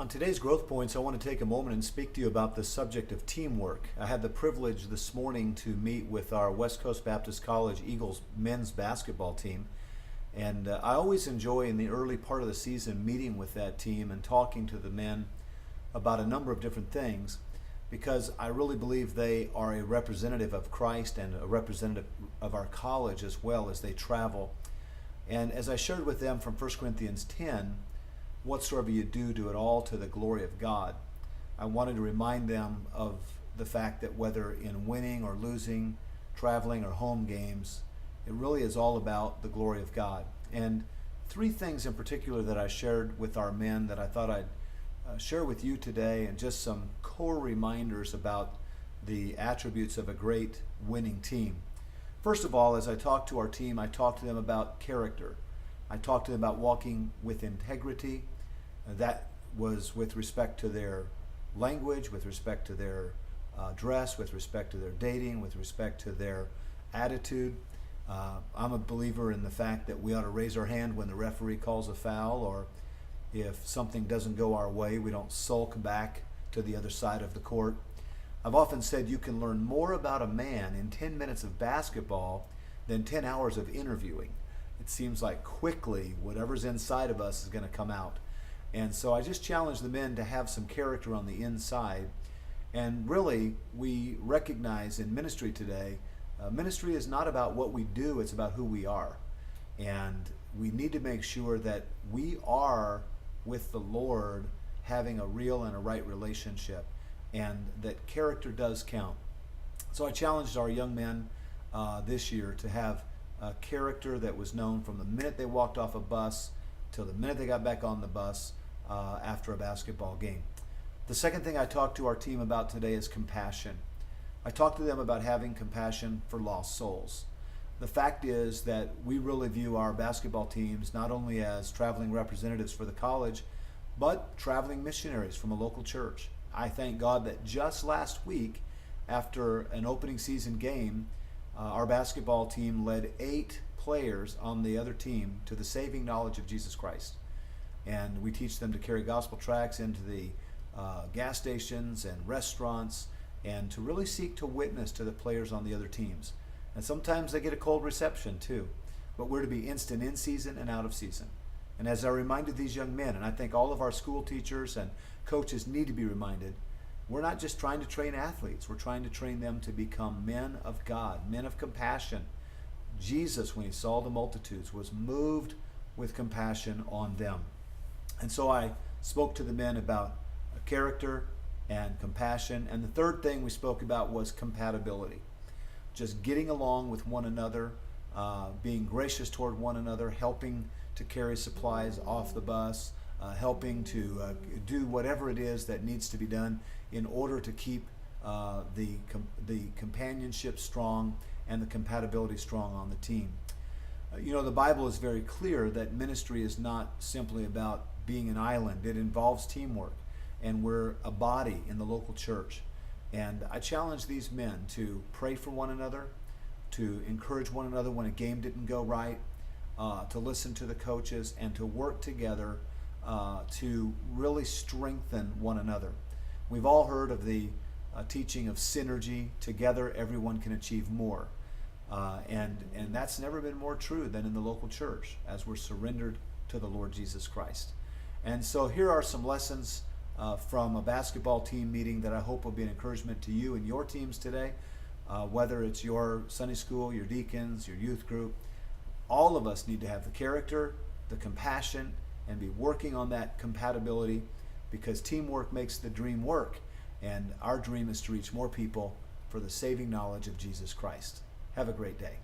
On today's Growth Points, I want to take a moment and speak to you about the subject of teamwork. I had the privilege this morning to meet with our West Coast Baptist College Eagles men's basketball team. And I always enjoy in the early part of the season meeting with that team and talking to the men about a number of different things, because I really believe they are a representative of Christ and a representative of our college as well as they travel. And as I shared with them from 1 Corinthians 10, whatsoever you do, do it all to the glory of God. I wanted to remind them of the fact that whether in winning or losing, traveling or home games, it really is all about the glory of God. And three things in particular that I shared with our men that I thought I'd share with you today, and just some core reminders about the attributes of a great winning team. First of all, as I talked to our team, I talked to them about character. I talked to them about walking with integrity. That was with respect to their language, with respect to their dress, with respect to their dating, with respect to their attitude. I'm a believer in the fact that we ought to raise our hand when the referee calls a foul, or if something doesn't go our way, we don't sulk back to the other side of the court. I've often said you can learn more about a man in 10 minutes of basketball than 10 hours of interviewing. It seems like quickly whatever's inside of us is going to come out. And so I just challenge the men to have some character on the inside. And really, we recognize in ministry today, ministry is not about what we do, it's about who we are. And we need to make sure that we are with the Lord having a real and a right relationship, and that character does count. So I challenged our young men this year to have a character that was known from the minute they walked off a bus till the minute they got back on the bus after a basketball game. The second thing I talked to our team about today is compassion. I talked to them about having compassion for lost souls. The fact is that we really view our basketball teams not only as traveling representatives for the college, but traveling missionaries from a local church. I thank God that just last week, after an opening season game, our basketball team led 8 players on the other team to the saving knowledge of Jesus Christ. And we teach them to carry gospel tracts into the gas stations and restaurants, and to really seek to witness to the players on the other teams. And sometimes they get a cold reception too, but we're to be instant in season and out of season. And as I reminded these young men, and I think all of our school teachers and coaches need to be reminded, we're not just trying to train athletes, we're trying to train them to become men of God, men of compassion. Jesus, when he saw the multitudes, was moved with compassion on them. And so I spoke to the men about character and compassion. And the third thing we spoke about was compatibility. Just getting along with one another, being gracious toward one another, helping to carry supplies off the bus, helping to do whatever it is that needs to be done in order to keep the companionship strong and the compatibility strong on the team. The Bible is very clear that ministry is not simply about being an island. It involves teamwork, and we're a body in the local church. And I challenge these men to pray for one another, to encourage one another when a game didn't go right, to listen to the coaches, and to work together to really strengthen one another. We've all heard of the teaching of synergy. Together, everyone can achieve more. And that's never been more true than in the local church as we're surrendered to the Lord Jesus Christ. And so here are some lessons from a basketball team meeting that I hope will be an encouragement to you and your teams today, whether it's your Sunday school, your deacons, your youth group. All of us need to have the character, the compassion, and be working on that compatibility, because teamwork makes the dream work. And our dream is to reach more people for the saving knowledge of Jesus Christ. Have a great day.